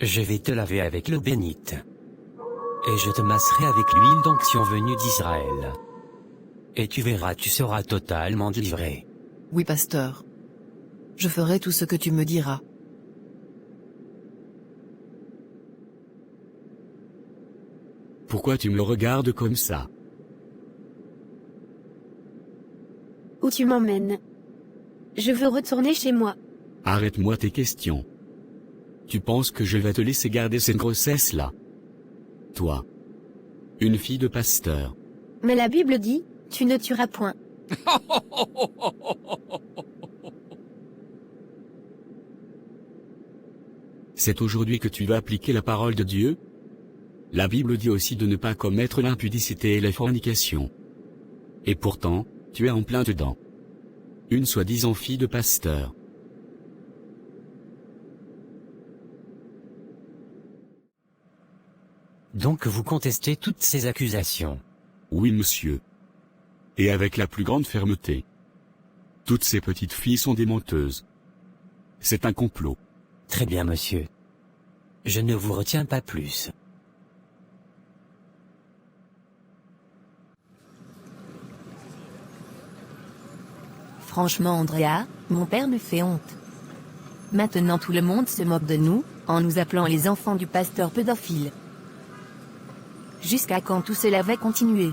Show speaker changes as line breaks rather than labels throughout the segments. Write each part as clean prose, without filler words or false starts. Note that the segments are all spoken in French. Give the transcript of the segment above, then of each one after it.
Je vais te laver avec l'eau bénite. Et je te masserai avec l'huile d'onction venue d'Israël. Et tu verras, tu seras totalement délivré.
Oui, pasteur. Je ferai tout ce que tu me diras.
Pourquoi tu me regardes comme ça?
Où tu m'emmènes? Je veux retourner chez moi.
Arrête-moi tes questions. Tu penses que je vais te laisser garder cette grossesse-là? Toi. Une fille de pasteur.
Mais la Bible dit, tu ne tueras point.
C'est aujourd'hui que tu vas appliquer la parole de Dieu? La Bible dit aussi de ne pas commettre l'impudicité et la fornication. Et pourtant, tu es en plein dedans. Une soi-disant fille de pasteur.
Donc vous contestez toutes ces accusations?
Oui, monsieur. Et avec la plus grande fermeté. Toutes ces petites filles sont des menteuses. C'est un complot.
Très bien, monsieur. Je ne vous retiens pas plus.
Franchement, Andrea, mon père me fait honte. Maintenant tout le monde se moque de nous, en nous appelant les enfants du pasteur pédophile. Jusqu'à quand tout cela va continuer?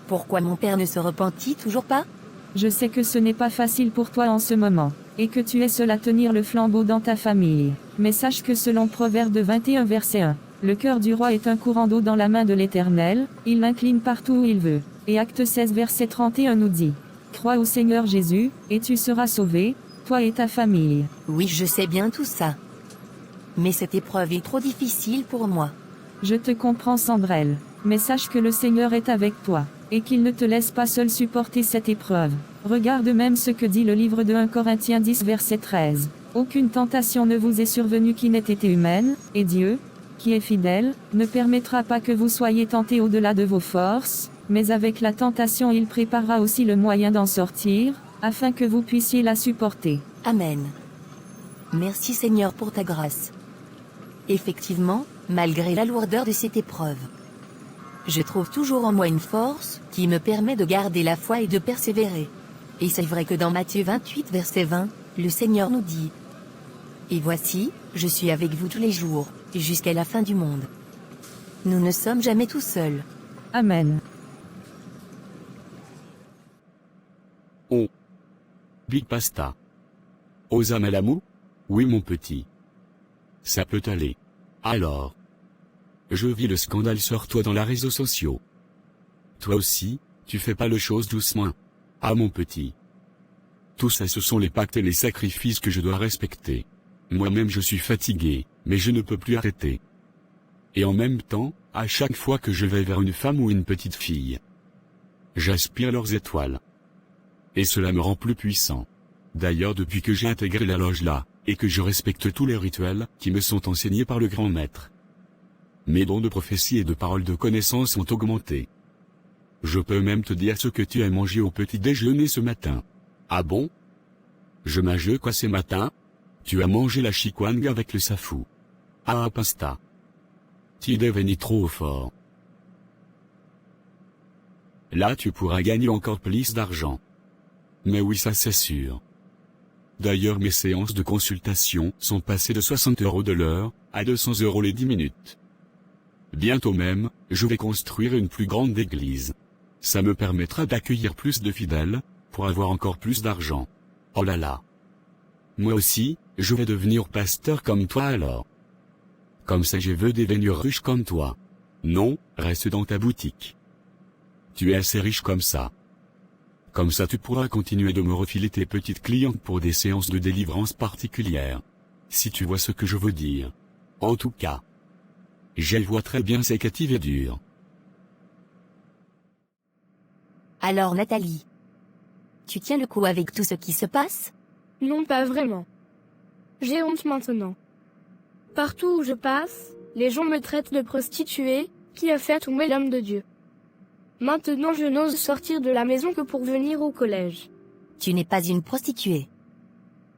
Pourquoi mon père ne se repentit toujours pas?
Je sais que ce n'est pas facile pour toi en ce moment, et que tu es seul à tenir le flambeau dans ta famille. Mais sache que selon Proverbe 21 verset 1, le cœur du roi est un courant d'eau dans la main de l'Éternel, il l'incline partout où il veut. Et Acte 16 verset 31 nous dit, crois au Seigneur Jésus, et tu seras sauvé, toi et ta famille.
Oui, je sais bien tout ça. Mais cette épreuve est trop difficile pour moi.
Je te comprends, Sandrelle, mais sache que le Seigneur est avec toi, et qu'il ne te laisse pas seul supporter cette épreuve. Regarde même ce que dit le livre de 1 Corinthiens 10 verset 13. Aucune tentation ne vous est survenue qui n'ait été humaine, et Dieu, qui est fidèle, ne permettra pas que vous soyez tentés au-delà de vos forces, mais avec la tentation il préparera aussi le moyen d'en sortir, afin que vous puissiez la supporter.
Amen. Merci Seigneur pour ta grâce. Effectivement, malgré la lourdeur de cette épreuve, je trouve toujours en moi une force qui me permet de garder la foi et de persévérer. Et c'est vrai que dans Matthieu 28 verset 20, le Seigneur nous dit « Et voici, je suis avec vous tous les jours, jusqu'à la fin du monde. » Nous ne sommes jamais tout seuls.
Amen.
Oh. Big Pasta. Aux Amalamou? Oui mon petit. Ça peut aller. Alors. Je vis le scandale sur toi dans les réseaux sociaux. Toi aussi, tu fais pas les choses doucement. Ah mon petit. Tout ça ce sont les pactes et les sacrifices que je dois respecter. Moi-même je suis fatigué, mais je ne peux plus arrêter. Et en même temps, à chaque fois que je vais vers une femme ou une petite fille, j'aspire leurs étoiles. Et cela me rend plus puissant. D'ailleurs depuis que j'ai intégré la loge là, et que je respecte tous les rituels qui me sont enseignés par le grand maître, mes dons de prophétie et de paroles de connaissance ont augmenté. Je peux même te dire ce que tu as mangé au petit déjeuner ce matin. Ah bon? Je mange quoi ce matin? Tu as mangé la chikwang avec le safou. Ah pasta. Tu es devenu trop fort. Là tu pourras gagner encore plus d'argent. Mais oui ça c'est sûr. D'ailleurs mes séances de consultation sont passées de 60 € de l'heure, à 200 € les 10 minutes. Bientôt même, je vais construire une plus grande église. Ça me permettra d'accueillir plus de fidèles, pour avoir encore plus d'argent. Oh là là. Moi aussi, je vais devenir pasteur comme toi alors. Comme ça je veux devenir riche comme toi. Non, reste dans ta boutique. Tu es assez riche comme ça. Comme ça tu pourras continuer de me refiler tes petites clientes pour des séances de délivrance particulières. Si tu vois ce que je veux dire. En tout cas. Je vois très bien c'est cative et dur.
Alors Nathalie, tu tiens le coup avec tout ce qui se passe?
Non, pas vraiment. J'ai honte maintenant. Partout où je passe, les gens me traitent de prostituée, qui a fait tomber l'homme de Dieu. Maintenant je n'ose sortir de la maison que pour venir au collège.
Tu n'es pas une prostituée.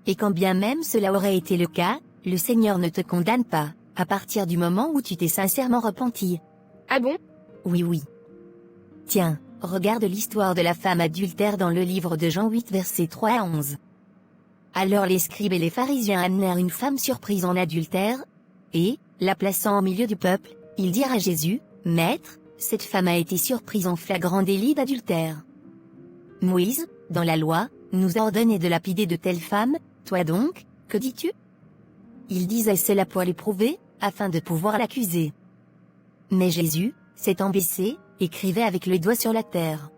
Et quand bien même cela aurait été le cas, le Seigneur ne te condamne pas, À partir du moment où tu t'es sincèrement repenti.
Ah bon?
Oui, oui. Tiens, regarde l'histoire de la femme adultère dans le livre de Jean 8 versets 3 à 11. Alors les scribes et les pharisiens amenèrent une femme surprise en adultère, et, la plaçant au milieu du peuple, ils dirent à Jésus, « Maître, cette femme a été surprise en flagrant délit d'adultère. Moïse, dans la loi, nous a ordonné de lapider de telles femmes, toi donc, que dis-tu » Il disait cela pour l'éprouver, afin de pouvoir l'accuser. Mais Jésus, s'étant baissé, écrivait avec le doigt sur la terre.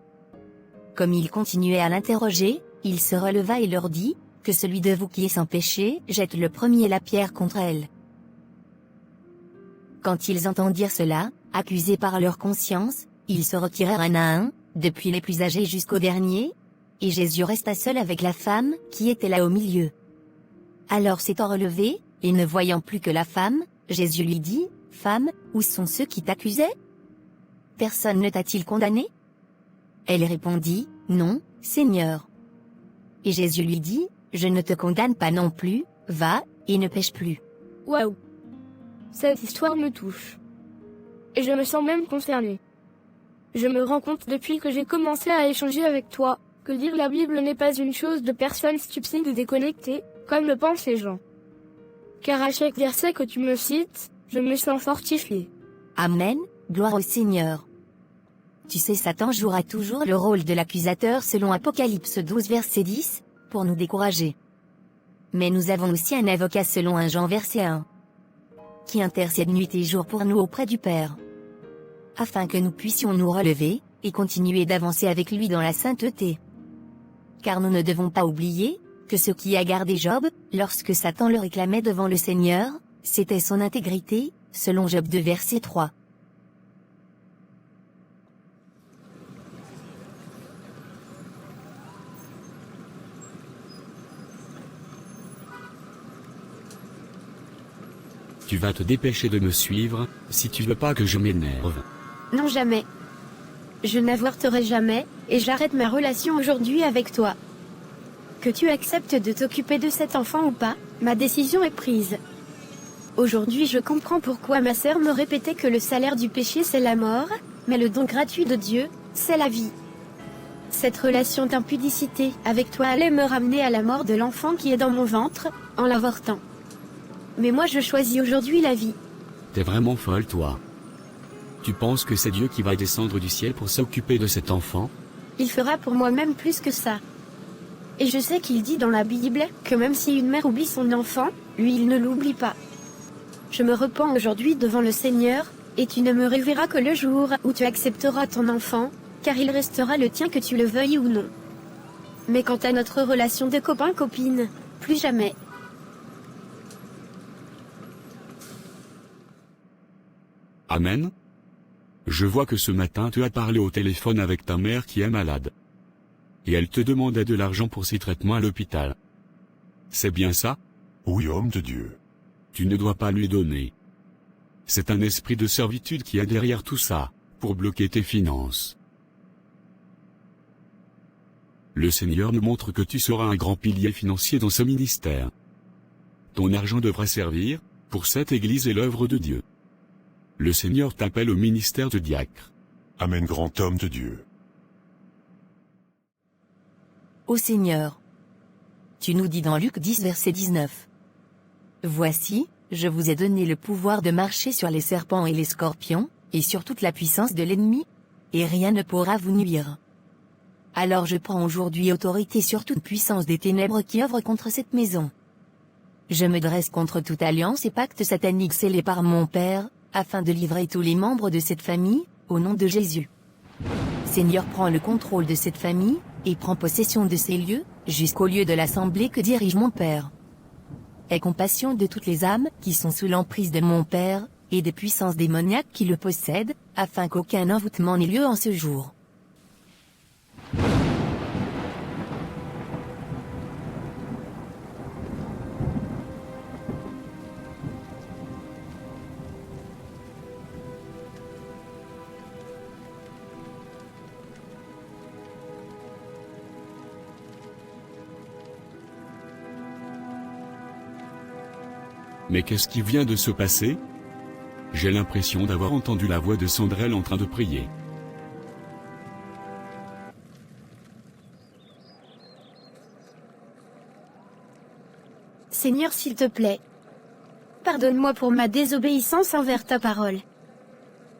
Comme il continuait à l'interroger, il se releva et leur dit, « Que celui de vous qui est sans péché, jette le premier la pierre contre elle. » Quand ils entendirent cela, accusés par leur conscience, ils se retirèrent un à un, depuis les plus âgés jusqu'au dernier, et Jésus resta seul avec la femme, qui était là au milieu. Alors s'étant relevé, et ne voyant plus que la femme, Jésus lui dit, « Femme, où sont ceux qui t'accusaient? Personne ne t'a-t-il condamné ?» Elle répondit, « Non, Seigneur. » Et Jésus lui dit, « Je ne te condamne pas non plus, va, et ne pêche plus. »
Waouh! Cette histoire me touche. Et je me sens même concernée. Je me rends compte depuis que j'ai commencé à échanger avec toi, que lire la Bible n'est pas une chose de personnes stupides et déconnectées, comme le pensent les gens. Car à chaque verset que tu me cites, je me sens fortifié.
Amen, gloire au Seigneur. Tu sais, Satan jouera toujours le rôle de l'accusateur selon Apocalypse 12 verset 10, pour nous décourager. Mais nous avons aussi un avocat selon 1 Jean verset 1, qui intercède nuit et jour pour nous auprès du Père, afin que nous puissions nous relever, et continuer d'avancer avec lui dans la sainteté. Car nous ne devons pas oublier, que ce qui a gardé Job, lorsque Satan le réclamait devant le Seigneur, c'était son intégrité, selon Job 2 verset 3.
Tu vas te dépêcher de me suivre, si tu veux pas que je m'énerve.
Non, jamais. Je n'avorterai jamais, et j'arrête ma relation aujourd'hui avec toi. Que tu acceptes de t'occuper de cet enfant ou pas, ma décision est prise. Aujourd'hui je comprends pourquoi ma sœur me répétait que le salaire du péché c'est la mort, mais le don gratuit de Dieu, c'est la vie. Cette relation d'impudicité avec toi allait me ramener à la mort de l'enfant qui est dans mon ventre, en l'avortant. Mais moi je choisis aujourd'hui la vie.
T'es vraiment folle, toi. Tu penses que c'est Dieu qui va descendre du ciel pour s'occuper de cet enfant?
Il fera pour moi même plus que ça. Et je sais qu'il dit dans la Bible que même si une mère oublie son enfant, lui il ne l'oublie pas. Je me repens aujourd'hui devant le Seigneur, et tu ne me reverras que le jour où tu accepteras ton enfant, car il restera le tien que tu le veuilles ou non. Mais quant à notre relation de copain-copine, plus jamais.
Amen. Je vois que ce matin tu as parlé au téléphone avec ta mère qui est malade. Et elle te demandait de l'argent pour ses traitements à l'hôpital. C'est bien ça?
Oui, homme de Dieu.
Tu ne dois pas lui donner. C'est un esprit de servitude qui est derrière tout ça, pour bloquer tes finances. Le Seigneur nous montre que tu seras un grand pilier financier dans ce ministère. Ton argent devrait servir, pour cette Église et l'œuvre de Dieu. Le Seigneur t'appelle au ministère de diacre.
Amen, grand homme de Dieu.
Ô Seigneur. Tu nous dis dans Luc 10 verset 19. Voici, je vous ai donné le pouvoir de marcher sur les serpents et les scorpions, et sur toute la puissance de l'ennemi, et rien ne pourra vous nuire. Alors je prends aujourd'hui autorité sur toute puissance des ténèbres qui œuvrent contre cette maison. Je me dresse contre toute alliance et pacte satanique scellé par mon Père, afin de livrer tous les membres de cette famille, au nom de Jésus. Seigneur, prends le contrôle de cette famille, et prends possession de ces lieux, jusqu'au lieu de l'assemblée que dirige mon Père. Aie compassion de toutes les âmes qui sont sous l'emprise de mon Père, et des puissances démoniaques qui le possèdent, afin qu'aucun envoûtement n'ait lieu en ce jour.
Mais qu'est-ce qui vient de se passer? J'ai l'impression d'avoir entendu la voix de Sandrel en train de prier.
Seigneur, s'il te plaît, pardonne-moi pour ma désobéissance envers ta parole.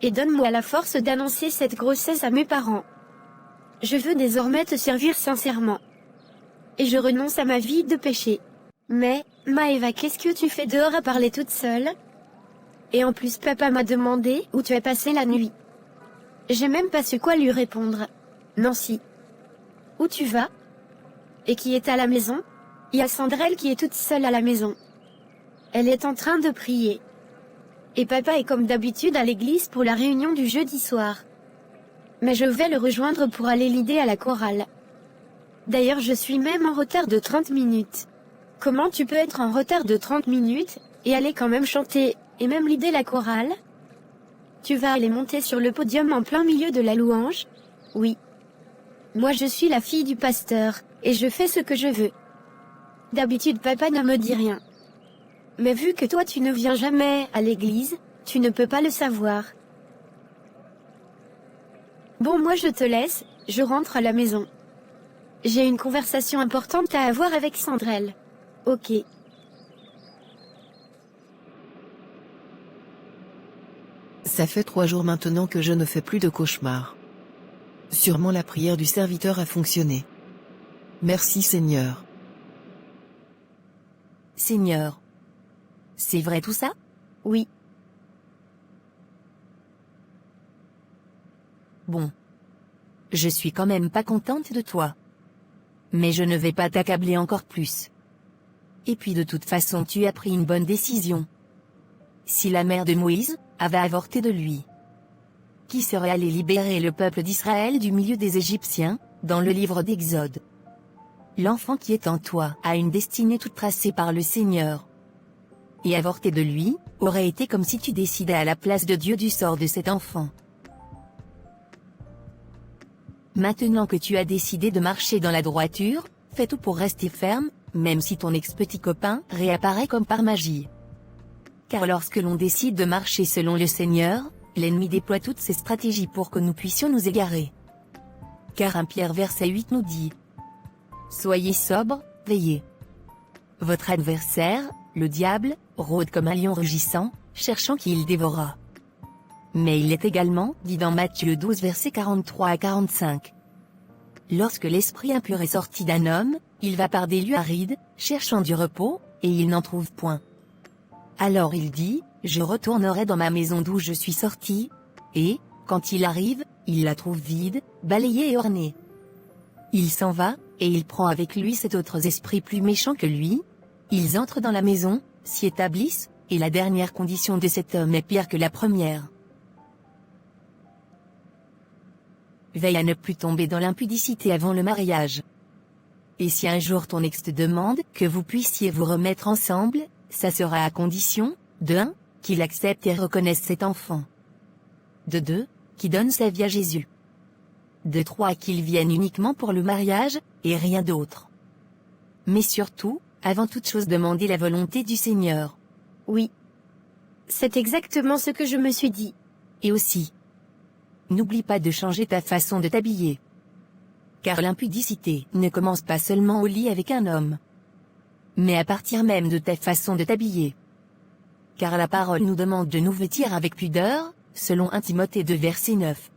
Et donne-moi la force d'annoncer cette grossesse à mes parents. Je veux désormais te servir sincèrement. Et je renonce à ma vie de péché. Mais, Maëva, qu'est-ce que tu fais dehors à parler toute seule? Et en plus, papa m'a demandé où tu as passé la nuit. J'ai même pas su quoi lui répondre. Nancy. Où tu vas? Et qui est à la maison? Il y a Sandrel qui est toute seule à la maison. Elle est en train de prier. Et papa est comme d'habitude à l'église pour la réunion du jeudi soir. Mais je vais le rejoindre pour aller l'aider à la chorale. D'ailleurs, je suis même en retard de 30 minutes. Comment tu peux être en retard de 30 minutes, et aller quand même chanter, et même l'aider la chorale? Tu vas aller monter sur le podium en plein milieu de la louange? Oui. Moi je suis la fille du pasteur, et je fais ce que je veux. D'habitude papa ne me dit rien. Mais vu que toi tu ne viens jamais à l'église, tu ne peux pas le savoir. Bon, moi je te laisse, je rentre à la maison. J'ai une conversation importante à avoir avec Sandrel. Ok.
Ça fait 3 jours maintenant que je ne fais plus de cauchemars. Sûrement la prière du serviteur a fonctionné. Merci Seigneur.
Seigneur. C'est vrai tout ça?
Oui.
Bon. Je suis quand même pas contente de toi. Mais je ne vais pas t'accabler encore plus. Et puis de toute façon tu as pris une bonne décision. Si la mère de Moïse avait avorté de lui, qui serait allé libérer le peuple d'Israël du milieu des Égyptiens, dans le livre d'Exode. L'enfant qui est en toi a une destinée toute tracée par le Seigneur. Et avorter de lui, aurait été comme si tu décidais à la place de Dieu du sort de cet enfant. Maintenant que tu as décidé de marcher dans la droiture, fais tout pour rester ferme, même si ton ex-petit copain réapparaît comme par magie. Car lorsque l'on décide de marcher selon le Seigneur, l'ennemi déploie toutes ses stratégies pour que nous puissions nous égarer. Car 1 Pierre verset 8 nous dit: Soyez sobres, veillez. Votre adversaire, le diable, rôde comme un lion rugissant, cherchant qui il dévorera. Mais il est également dit dans Matthieu 12 versets 43 à 45. Lorsque l'esprit impur est sorti d'un homme, il va par des lieux arides, cherchant du repos, et il n'en trouve point. Alors il dit, je retournerai dans ma maison d'où je suis sorti, et, quand il arrive, il la trouve vide, balayée et ornée. Il s'en va, et il prend avec lui 7 autres esprits plus méchants que lui. Ils entrent dans la maison, s'y établissent, et la dernière condition de cet homme est pire que la première. Veille à ne plus tomber dans l'impudicité avant le mariage. Et si un jour ton ex te demande que vous puissiez vous remettre ensemble, ça sera à condition, de 1, qu'il accepte et reconnaisse cet enfant. De 2, qu'il donne sa vie à Jésus. De 3, qu'il vienne uniquement pour le mariage, et rien d'autre. Mais surtout, avant toute chose demandez la volonté du Seigneur.
Oui. C'est exactement ce que je me suis dit.
Et aussi, n'oublie pas de changer ta façon de t'habiller. Car l'impudicité ne commence pas seulement au lit avec un homme, mais à partir même de ta façon de t'habiller. Car la parole nous demande de nous vêtir avec pudeur, selon 1 Timothée 2 verset 9.